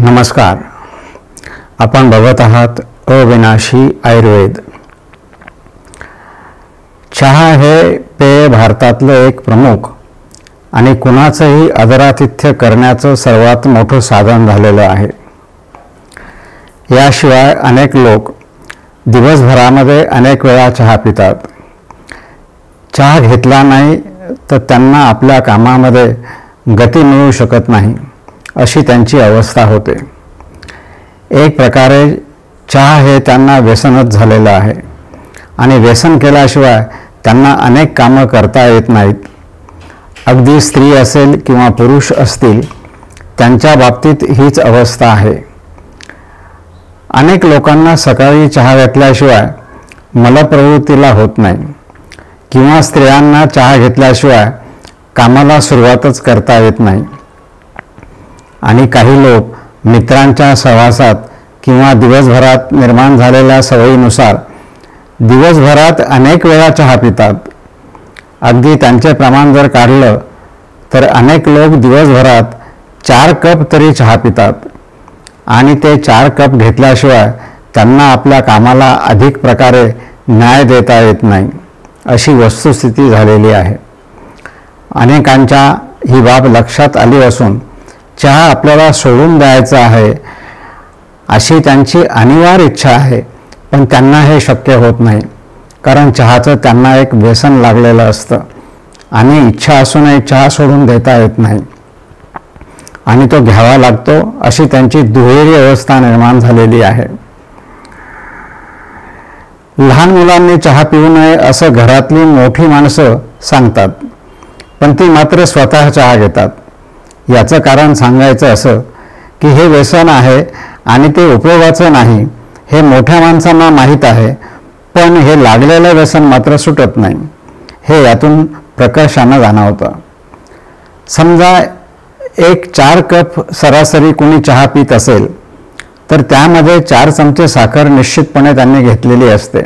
नमस्कार. आपण बघत आहात अविनाशी आयुर्वेद. चहा हे पेय भारतातलं एक प्रमुख आणि कुणाचंही आदरातिथ्य करण्याचं सर्वात मोठं साधन झालेलं आहे. याशिवाय अनेक लोक दिवसभरामध्ये अनेक वेळा चहा पितात. चहा घेतला नाही तर त्यांना आपल्या कामामध्ये गती मिळू शकत नाही, अशी त्यांची अवस्था होते. एक प्रकारे चहा हे त्यांना व्यसनच झालेलं आहे आणि व्यसन केल्याशिवाय त्यांना अनेक कामं करता येत नाहीत. अगदी स्त्री असेल किंवा पुरुष असतील, त्यांच्या बाबतीत हीच अवस्था आहे. अनेक लोकांना सकाळी चहा घेतल्याशिवाय मलप्रवृत्तीला होत नाही किंवा स्त्रियांना चहा घेतल्याशिवाय कामाला सुरुवातच करता येत नाही. आणि काही लोक मित्रांच्या सहवासात किंवा दिवसभरात निर्माण झालेल्या सवयीनुसार दिवसभरात अनेक वेळा चहा पितात. अगदी त्यांचे प्रमाण जर काढलं तर अनेक लोक दिवसभरात 4 कप तरी चहा पितात आणि ते 4 कप घेतल्याशिवाय त्यांना आपल्या कामाला अधिक प्रकारे न्याय देता येत नाही, अशी वस्तुस्थिती झालेली आहे. अनेकांच्या ही बाब लक्षात आली असून चहा आपल्याला सोडून द्यायचा आहे अशी त्यांची अनिवार्य इच्छा आहे, पण त्यांना हे शक्य होत नाही, कारण चहाचं त्यांना एक व्यसन लागलेलं असतं आणि इच्छा असूनही चहा सोडून देता येत नाही आणि तो घ्यावा लागतो, अशी त्यांची दुहेरी अवस्था निर्माण झालेली आहे. लहान मुलांनी चहा पिऊ नये असं घरातली मोठी माणसं सांगतात, पण ती मात्र स्वतः चहा घेतात. याचं कारण सांगायचं असं की हे व्यसन आहे आणि ते उपयोगाचं नाही हे मोठ्या माणसांना माहीत आहे, पण हे लागलेलं व्यसन मात्र सुटत नाही, हे यातून प्रकर्षानं जाणवतं. समजा एक 4 कप सरासरी कुणी चहा पित असेल तर त्यामध्ये 4 चमचे साखर निश्चितपणे त्यांनी घेतलेली असते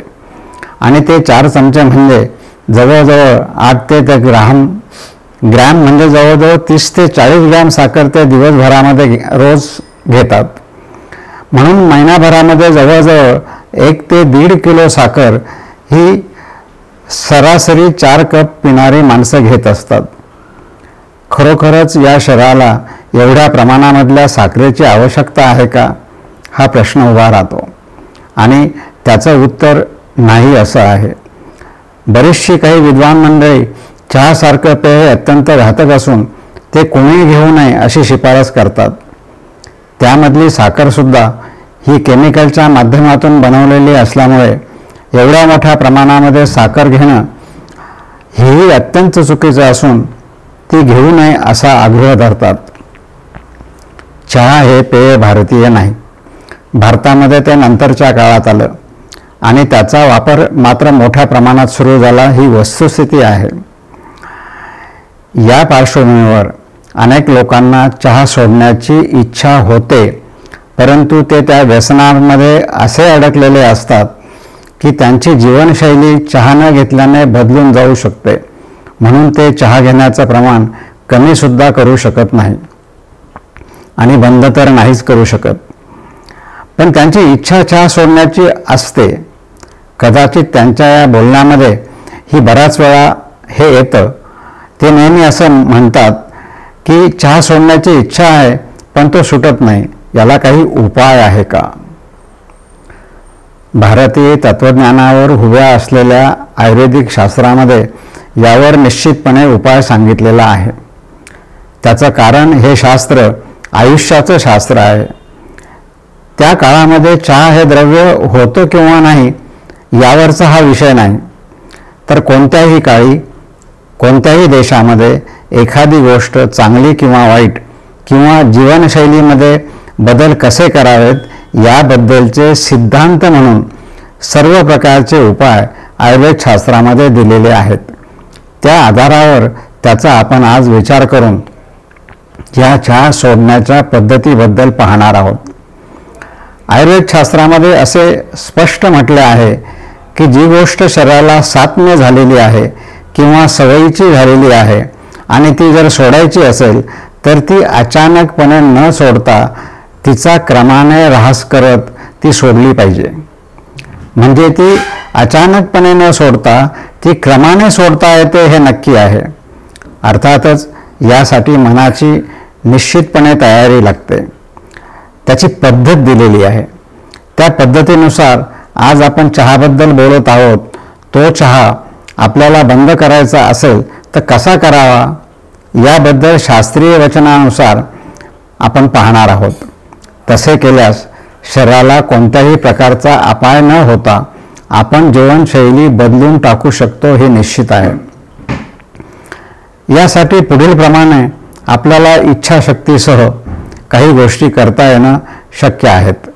आणि ते 4 चमचे म्हणजे जवळजवळ 8 ते 10 ग्रॅम म्हणजे जवळजवळ 30 ते 40 ग्रॅम साखर ते दिवसभरामध्ये रोज घेतात. म्हणून महिनाभरामध्ये जवळजवळ 1 ते 1.5 किलो साखर ही सरासरी 4 कप पिणारी माणसं घेत असतात. खरोखरच या शरीराला एवढ्या प्रमाणामधल्या साखरेची आवश्यकता आहे का, हा प्रश्न उभा राहतो आणि त्याचं उत्तर नाही असं आहे. बरीचशी काही विद्वान मंडळी चहासारखं पेय अत्यंत घातक असून ते कोणीही घेऊ नये अशी शिफारस करतात. त्यामधली साखरसुद्धा ही केमिकलच्या माध्यमातून बनवलेली असल्यामुळे एवढ्या मोठ्या प्रमाणामध्ये साखर घेणं हेही अत्यंत चुकीचं असून ती घेऊ नये असा आग्रह धरतात. चहा हे पेय भारतीय नाही. भारतामध्ये ते नंतरच्या काळात आलं आणि त्याचा वापर मात्र मोठ्या प्रमाणात सुरू झाला, ही वस्तुस्थिती आहे. या पार्श्वभूमीवर अनेक लोकांना चहा सोडण्याची इच्छा होते, परंतु ते त्या व्यसनामध्ये असे अडकलेले असतात की त्यांची जीवनशैली चहा न घेतल्याने बदलून जाऊ शकते, म्हणून ते चहा घेण्याचं प्रमाण कमीसुद्धा करू शकत नाही आणि बंद तर नाहीच करू शकत. पण त्यांची इच्छा चहा सोडण्याची असते. कदाचित त्यांच्या या बोलण्यामध्ये ही बऱ्याच वेळा हे येतं. ते नेहमी असं म्हणतात की चहा सोडण्याची इच्छा आहे पण तो सुटत नाही, याला काही उपाय आहे का? भारतीय तत्त्वज्ञानावर उभ्या असलेल्या आयुर्वेदिक शास्त्रामध्ये यावर निश्चितपणे उपाय सांगितलेला आहे. त्याचं कारण हे शास्त्र आयुष्याचं शास्त्र आहे. त्या काळामध्ये चहा हे द्रव्य होतं किंवा नाही यावरचा हा विषय नाही, तर कोणत्याही काळी कोणत्याही देशामध्ये एखादी गोष्ट चांगली किंवा वाईट किंवा जीवनशैलीमध्ये बदल कसे करावेत याबद्दलचे सिद्धांत म्हणून सर्व प्रकारचे उपाय आयुर्वेद शास्त्रामध्ये दिलेले आहेत. त्या आधारावर त्याचा आपण आज विचार करून या चहा सोडण्याच्या पद्धतीबद्दल पाहणार आहोत. आयुर्वेद शास्त्रामध्ये असे स्पष्ट म्हटले आहे की जी गोष्ट शरीराला सात्म्य झालेली आहे किंवा सवयीची झालेली आहे आणि ती जर सोडायची असेल तर ती अचानकपणे न सोडता तिचा क्रमाने ऱ्हास करत ती सोडली पाहिजे. म्हणजे ती अचानकपणे न सोडता ती क्रमाने सोडता येते हे नक्की आहे. अर्थातच यासाठी मनाची निश्चितपणे तयारी लागते. त्याची पद्धत दिलेली आहे. त्या पद्धतीनुसार आज आपण चहाबद्दल बोलत आहोत. तो चहा आपल्याला बंद करायचा असेल तर कसा करावा याबद्दल शास्त्रीय वचनानुसार आपण पाहणार आहोत. तसे केल्यास शरीराला कोणत्याही प्रकारचा अपाय न होता आपण जीवनशैली बदलून टाकू शकतो हे निश्चित आहे. यासाठी पुढील प्रमाणे आपल्याला इच्छाशक्तीसह काही गोष्टी करता येणं शक्य आहेत.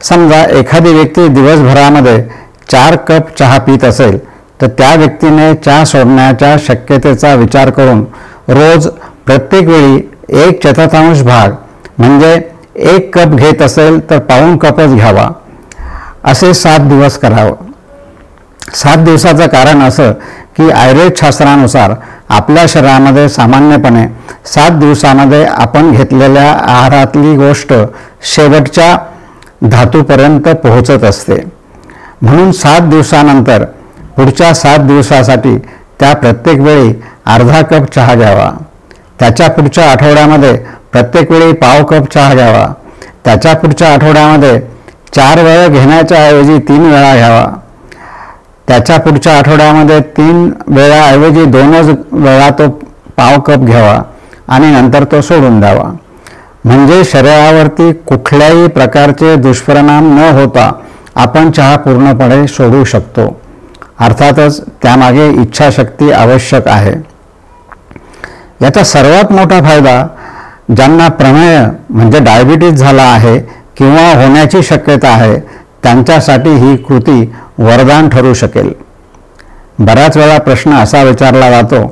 समजा एखादी व्यक्ती दिवसभरामध्ये 4 कप चहा पीत असेल तर त्या व्यक्तीने चहा सोडण्याच्या शक्यतेचा विचार करून रोज प्रत्येक वेळी 1/4 भाग म्हणजे 1 कप घेत असेल तर पाऊण कपच घ्यावा. असे 7 दिवस करावं. 7 दिवसाचं कारण असं की आयुर्वेद शास्त्रानुसार आपल्या शरीरामध्ये सामान्यपणे 7 दिवसामध्ये आपण घेतलेल्या आहारातली गोष्ट शेवटच्या धातूपर्यंत पोहोचत असते. म्हणून 7 दिवसानंतर पुढच्या 7 दिवसासाठी त्या प्रत्येक वेळी अर्धा कप चहा घ्यावा. त्याच्या पुढच्या आठवड्यामध्ये प्रत्येक वेळी पाव कप चहा घ्यावा. त्याच्या पुढच्या आठवड्यामध्ये 4 वेळा घेण्याच्या ऐवजी 3 वेळा घ्यावा. त्याच्या पुढच्या आठवड्यामध्ये 3 वेळाऐवजी 2च वेळा तो पाव कप घ्यावा आणि नंतर तो सोडून द्यावा. म्हणजे शरीरावरती कुठल्याही प्रकारचे दुष्परिणाम न होता आपण चहा पूर्णपणे सोडू शकतो. अर्थातच त्यामागे इच्छाशक्ती आवश्यक आहे. याचा सर्वात मोठा फायदा ज्यांना प्रमेय म्हणजे डायबिटीज झाला आहे किंवा होण्याची शक्यता आहे त्यांच्यासाठी ही कृती वरदान ठरू शकेल. बऱ्याच वेळा प्रश्न असा विचारला जातो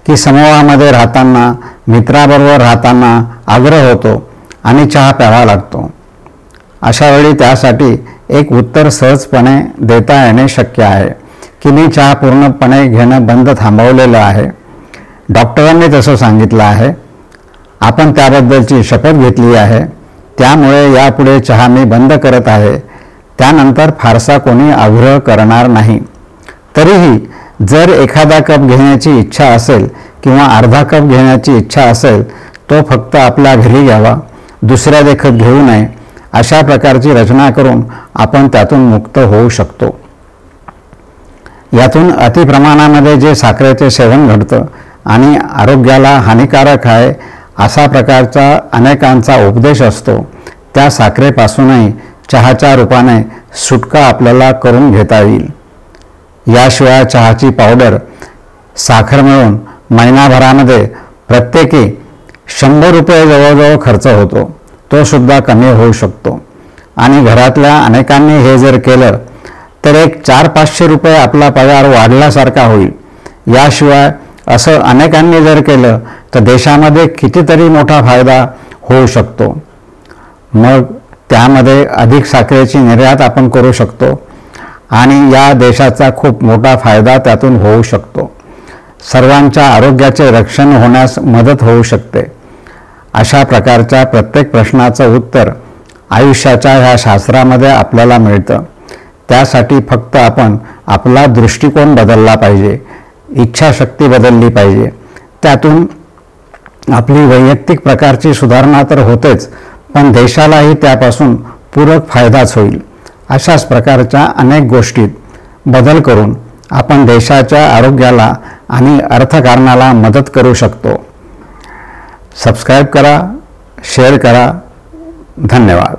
की समूहामध्ये राहताना मित्राबरोबर राहताना आग्रह होतो आणि चहा प्यावा लागतो. अशा वेळी त्यासाठी एक उत्तर सहजपणे देता येणे शक्य आहे की मी चहा पूर्णपणे घेणं बंद थांबवलेलं आहे. डॉक्टरांनी तसं सांगितलं आहे. आपण त्याबद्दलची शपथ घेतली आहे. त्यामुळे यापुढे चहा मी बंद करत आहे. त्यानंतर फारसा कोणी आग्रह करणार नाही. तरीही जर एखादा कप घेण्याची इच्छा असेल किंवा अर्धा कप घेण्याची इच्छा असेल तो फक्त आपल्या घरी घ्यावा. दुसऱ्या देखत घेऊ नये. अशा प्रकारची रचना करून आपण त्यातून मुक्त होऊ शकतो. यातून अतिप्रमाणामध्ये जे साखरेचे सेवन घडतं आणि आरोग्याला हानिकारक आहे असा प्रकारचा अनेकांचा उपदेश असतो त्या साखरेपासूनही चहाच्या रूपाने सुटका आपल्याला करून घेता येईल. याशिवाय चहाची पावडर साखर मिळून महिनाभरामध्ये प्रत्येकी 100 रुपये जवळजवळ खर्च होतो. तो सुद्धा कमी होऊ शकतो. आणि घरातल्या अनेकांनी हे जर केलं तर एक 400-500 रुपये आपला पगार वाढल्यासारखा होईल. याशिवाय असं अनेकांनी जर केलं तर देशामध्ये कितीतरी मोठा फायदा होऊ शकतो. मग त्यामध्ये अधिक साखरेची निर्यात आपण करू शकतो आणि या देशाचा खूप मोठा फायदा त्यातून होऊ शकतो. सर्वांच्या आरोग्याचे रक्षण होण्यास मदत होऊ शकते. अशा प्रकारच्या प्रत्येक प्रश्नाचं उत्तर आयुष्याच्या ह्या शास्त्रामध्ये आपल्याला मिळतं. त्यासाठी फक्त आपण आपला दृष्टिकोन बदलला पाहिजे. इच्छाशक्ती बदलली पाहिजे. त्यातून आपली वैयक्तिक प्रकारची सुधारणा तर होतेच पण देशालाही त्यापासून पूरक फायदाच होईल. अशाच प्रकारच्या अनेक गोष्टीत बदल करून आपण देशाच्या आरोग्याला आणि अर्थकारणाला मदत करू शकतो. सबस्क्राईब करा, शेअर करा. धन्यवाद.